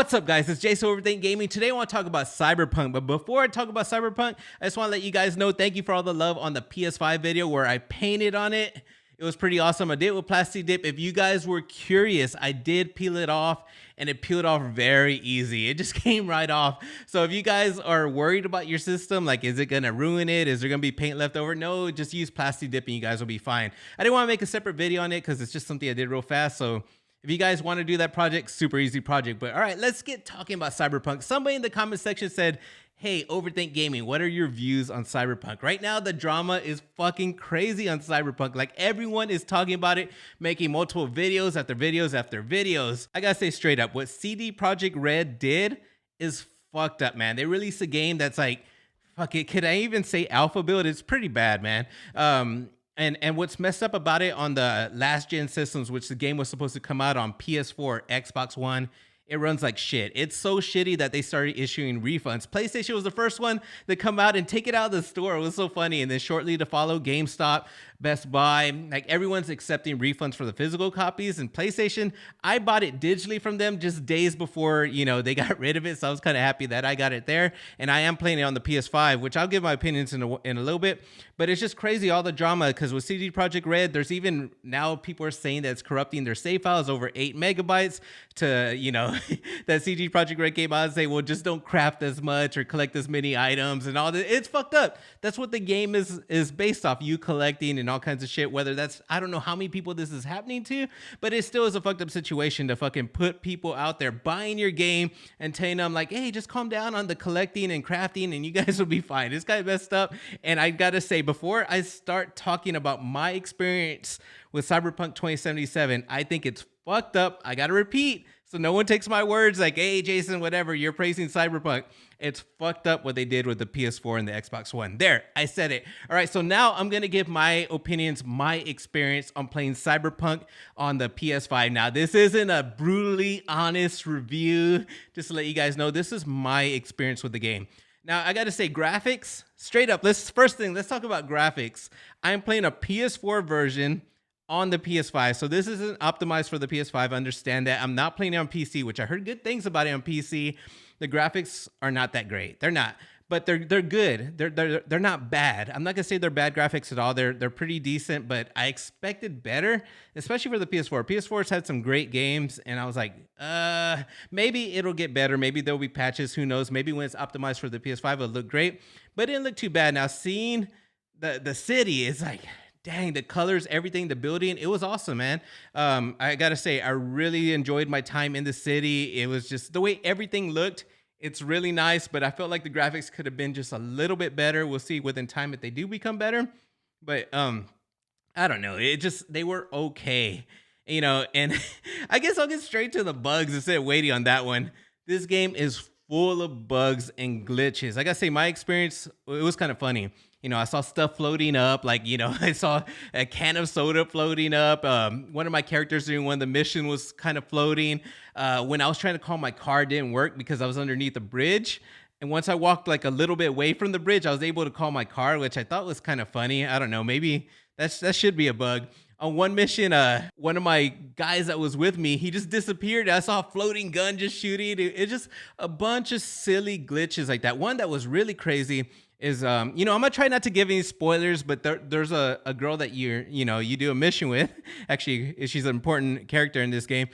What's up, guys? It's Jason Overthink Gaming. Today I want to talk about Cyberpunk, but before I talk about Cyberpunk, I just want to let you guys know thank you for all the love on the PS5 video where I painted on it. It was pretty awesome. I did it with plastic dip. If you guys were curious, I did peel it off, and it peeled off very easy. It just came right off. So if you guys are worried about your system, like is it gonna ruin it? Is there gonna be paint left over? No, just use plastic dip and you guys will be fine. I didn't want to make a separate video on it because it's just something I did real fast. So if you guys want to do that project, super easy project. But all right, let's get talking about Cyberpunk. Somebody in the comment section said, hey, Overthink Gaming, what are your views on Cyberpunk? Right now, the drama is fucking crazy on Cyberpunk. Like, everyone is talking about it, making multiple videos after videos after videos. I gotta say straight up, what CD Projekt Red did is fucked up, man. They released a game that's like, fuck it, could I even say alpha build? It's pretty bad, man. And what's messed up about it on the last gen systems, which the game was supposed to come out on PS4, Xbox One, it runs like shit. It's so shitty that they started issuing refunds. PlayStation was the first one to come out and take it out of the store. It was so funny. And then shortly to follow, GameStop, Best Buy, like everyone's accepting refunds for the physical copies. And PlayStation, I bought it digitally from them just days before, you know, they got rid of it. So I was kind of happy that I got it there. And I am playing it on the PS5, which I'll give my opinions in a little bit. But it's just crazy, all the drama, because with CD Projekt Red, there's even now people are saying that it's corrupting their save files over 8 megabytes to, you know, that CD Projekt Red came out and say, well, just don't craft as much or collect as many items and all that. It's fucked up. That's what the game is based off, you collecting and all kinds of shit, whether that's, I don't know how many people this is happening to, but it still is a fucked up situation to fucking put people out there buying your game and telling them like, hey, just calm down on the collecting and crafting and you guys will be fine. It's kind of messed up. And I gotta say, before I start talking about my experience with Cyberpunk 2077, I think it's fucked up. I gotta repeat, so no one takes my words like, hey, Jason, whatever, you're praising Cyberpunk. It's fucked up what they did with the PS4 and the Xbox One. There, I said it. All right, so now I'm gonna give my opinions, my experience on playing Cyberpunk on the PS5. Now, this isn't a brutally honest review, just to let you guys know, this is my experience with the game. Now, I gotta say, graphics, straight up, let's talk about graphics. I'm playing a PS4 version on the PS5, so this isn't optimized for the PS5. I understand that. I'm not playing it on PC, which I heard good things about it on PC. The graphics are not that great. They're not, but they're good. They're not bad. I'm not gonna say they're bad graphics at all. They're pretty decent, but I expected better, especially for the PS4. PS4's had some great games, and I was like, maybe it'll get better. Maybe there'll be patches. Who knows? Maybe when it's optimized for the PS5, it'll look great, but it didn't look too bad. Now, seeing the city is like, dang, the colors, everything, the building, it was awesome, man. I gotta say, I really enjoyed my time in the city. It was just the way everything looked. It's really nice, but I felt like the graphics could have been just a little bit better. We'll see within time if they do become better. But I don't know. They were okay, you know. And I guess I'll get straight to the bugs instead of waiting on that one. This game is full of bugs and glitches. I gotta say, my experience, it was kind of funny. You know, I saw stuff floating up, like, you know, I saw a can of soda floating up. One of my characters during one of the mission was kind of floating. When I was trying to call my car, it didn't work because I was underneath the bridge. And once I walked like a little bit away from the bridge, I was able to call my car, which I thought was kind of funny. I don't know, maybe that should be a bug. On one mission, one of my guys that was with me, he just disappeared. I saw a floating gun just shooting. It's just a bunch of silly glitches like that. One that was really crazy is, you know, I'm gonna try not to give any spoilers, but there's a girl that you do a mission with. Actually, she's an important character in this game.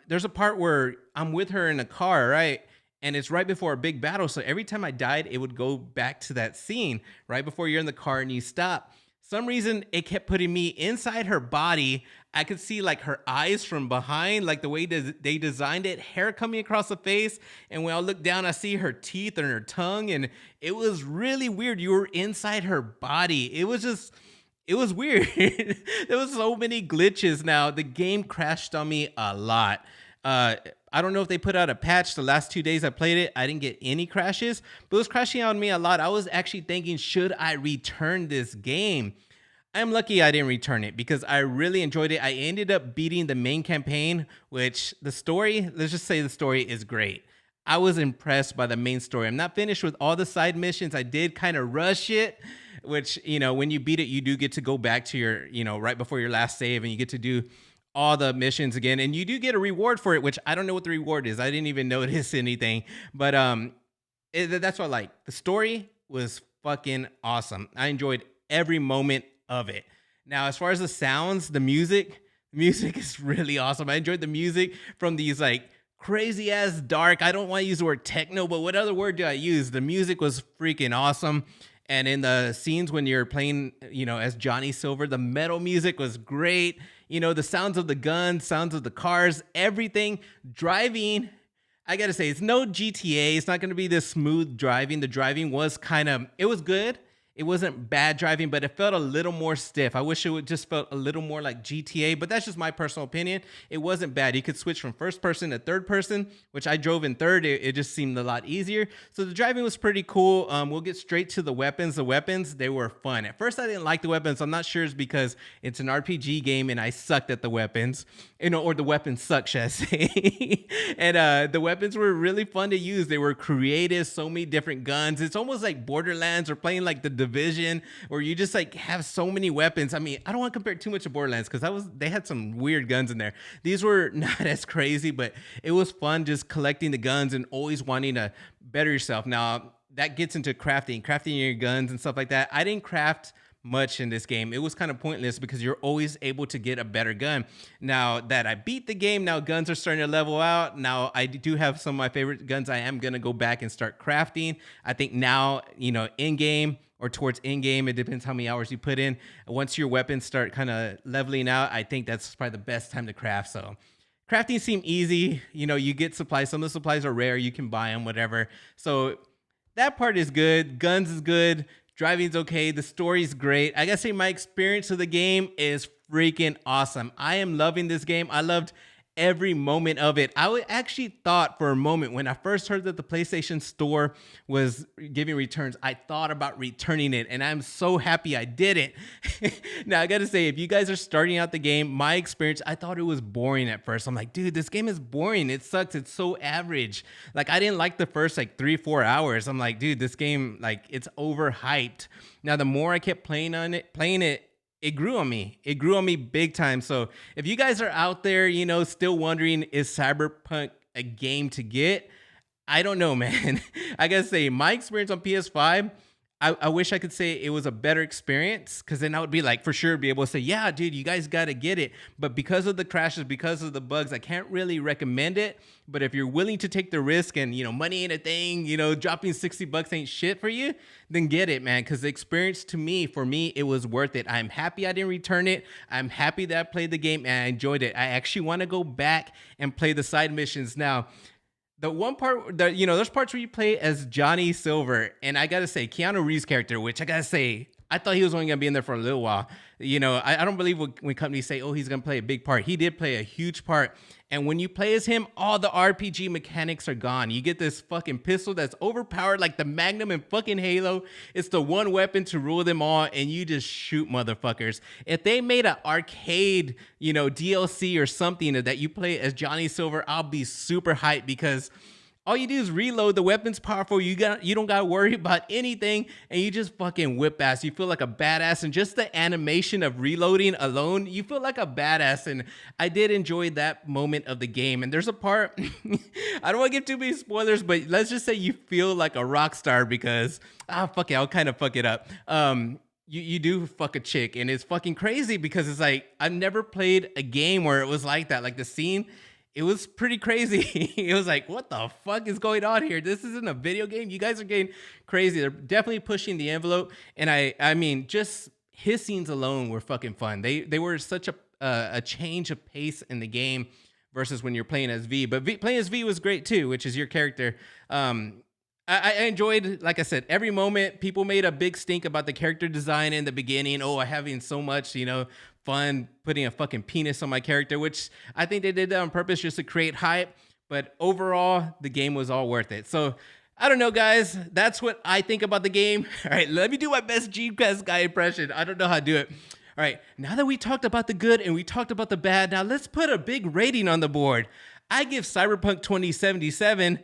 There's a part where I'm with her in a car, right? And it's right before a big battle. So every time I died, it would go back to that scene right before you're in the car and you stop. Some reason it kept putting me inside her body. I could see like her eyes from behind, like the way they designed it, hair coming across the face. And when I look down, I see her teeth and her tongue. And it was really weird. You were inside her body. It was weird. There was so many glitches. Now, the game crashed on me a lot. I don't know if they put out a patch. The last 2 days I played it, I didn't get any crashes, but it was crashing on me a lot. I was actually thinking, should I return this game? I'm lucky I didn't return it because I really enjoyed it. I ended up beating the main campaign, which the story, let's just say the story is great. I was impressed by the main story. I'm not finished with all the side missions. I did kind of rush it, which, you know, when you beat it, you do get to go back to your, you know, right before your last save and you get to do all the missions again, and you do get a reward for it, which I don't know what the reward is. I didn't even notice anything, but that's what I like. The story was fucking awesome. I enjoyed every moment of it. Now, as far as the sounds, the music is really awesome. I enjoyed the music from these like crazy ass dark. I don't want to use the word techno, but what other word do I use? The music was freaking awesome. And in the scenes when you're playing, as Johnny Silver, the metal music was great. The sounds of the guns, sounds of the cars, everything. Driving, I gotta say, it's no GTA. It's not gonna be this smooth driving. The driving was it was good. It wasn't bad driving, but it felt a little more stiff. I wish it would just felt a little more like GTA, but that's just my personal opinion. It wasn't bad. You could switch from first person to third person, which I drove in third. It just seemed a lot easier. So the driving was pretty cool. We'll get straight to the weapons. The weapons, they were fun. At first, I didn't like the weapons. I'm not sure it's because it's an RPG game and I sucked at the weapons, or the weapons suck, should I say. And the weapons were really fun to use. They were creative, so many different guns. It's almost like Borderlands or playing like the Division, where you just like have so many weapons. I mean, I don't want to compare too much to Borderlands because they had some weird guns in there. These were not as crazy, but it was fun just collecting the guns and always wanting to better yourself. Now that gets into crafting your guns and stuff like that. I didn't craft much in this game. It was kind of pointless because you're always able to get a better gun. Now that I beat the game, now guns are starting to level out. Now I do have some of my favorite guns. I am going to go back and start crafting. I think now, in game or towards in game, it depends how many hours you put in. Once your weapons start kind of leveling out, I think that's probably the best time to craft. So crafting seemed easy. You get supplies. Some of the supplies are rare. You can buy them, whatever. So that part is good. Guns is good. Driving's okay. The story's great. I gotta say, my experience of the game is freaking awesome. I am loving this game. I loved every moment of it. I actually thought for a moment when I first heard that the PlayStation Store was giving returns, I thought about returning it, and I'm so happy I didn't. Now, I gotta say, if you guys are starting out the game, my experience, I thought it was boring at first. I'm like, dude, this game is boring. It sucks. It's so average. Like, I didn't like the first 3-4 hours. I'm like, dude, this game, it's overhyped. Now, the more I kept playing it, it grew on me. It grew on me big time. So if you guys are out there, still wondering, is Cyberpunk a game to get? I don't know, man. I gotta say, my experience on PS5, I wish I could say it was a better experience, because then I would be for sure be able to say, yeah, dude, you guys gotta get it. But because of the crashes, because of the bugs, I can't really recommend it. But if you're willing to take the risk and, money ain't a thing, dropping $60 ain't shit for you, then get it, man. Because the experience for me, it was worth it. I'm happy I didn't return it. I'm happy that I played the game and I enjoyed it. I actually want to go back and play the side missions now. The one part that, there's parts where you play as Johnny Silver, and I gotta say, Keanu Reeves' character, which I gotta say, I thought he was only gonna be in there for a little while. I don't believe when companies say, oh, he's gonna play a big part. He did play a huge part. And when you play as him, all the RPG mechanics are gone. You get this fucking pistol that's overpowered like the Magnum in fucking Halo. It's the one weapon to rule them all, and you just shoot motherfuckers. If they made an arcade, DLC or something that you play as Johnny Silver, I'll be super hyped, because all you do is reload. The weapon's powerful. You don't gotta worry about anything, and you just fucking whip ass. You feel like a badass, and just the animation of reloading alone, you feel like a badass. And I did enjoy that moment of the game. And there's a part, I don't want to give too many spoilers, but let's just say you feel like a rock star because fuck it, I'll kind of fuck it up. You do fuck a chick, and it's fucking crazy because it's I've never played a game where it was like that. Like the scene, it was pretty crazy. It was what the fuck is going on here? This isn't a video game. You guys are getting crazy. They're definitely pushing the envelope. And I mean, just his scenes alone were fucking fun. They were such a change of pace in the game versus when you're playing as V. But playing as V was great too, which is your character. I enjoyed, like I said, every moment. People made a big stink about the character design in the beginning. Oh, having so much, fun putting a fucking penis on my character, which I think they did that on purpose just to create hype. But overall, the game was all worth it. So I don't know, guys. That's what I think about the game. All right, let me do my best G-Quest guy impression. I don't know how to do it. All right, now that we talked about the good and we talked about the bad, now let's put a big rating on the board. I give Cyberpunk 2077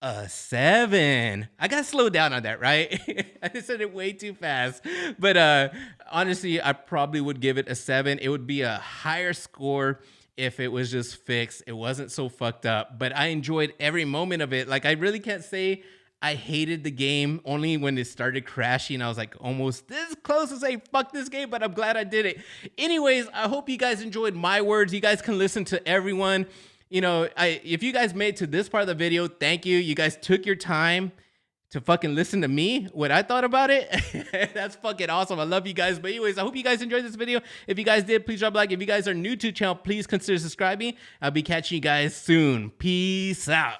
a 7. I got to slow down on that, right? I said it way too fast. But honestly, I probably would give it a 7. It would be a higher score if it was just fixed. It wasn't so fucked up, but I enjoyed every moment of it. Like, I really can't say I hated the game. Only when it started crashing, I was like almost this close to say fuck this game, but I'm glad I did it. Anyways, I hope you guys enjoyed my words. You guys can listen to everyone. You know, if you guys made it to this part of the video, thank you. You guys took your time to fucking listen to me, what I thought about it. That's fucking awesome. I love you guys. But anyways, I hope you guys enjoyed this video. If you guys did, please drop a like. If you guys are new to the channel, please consider subscribing. I'll be catching you guys soon. Peace out.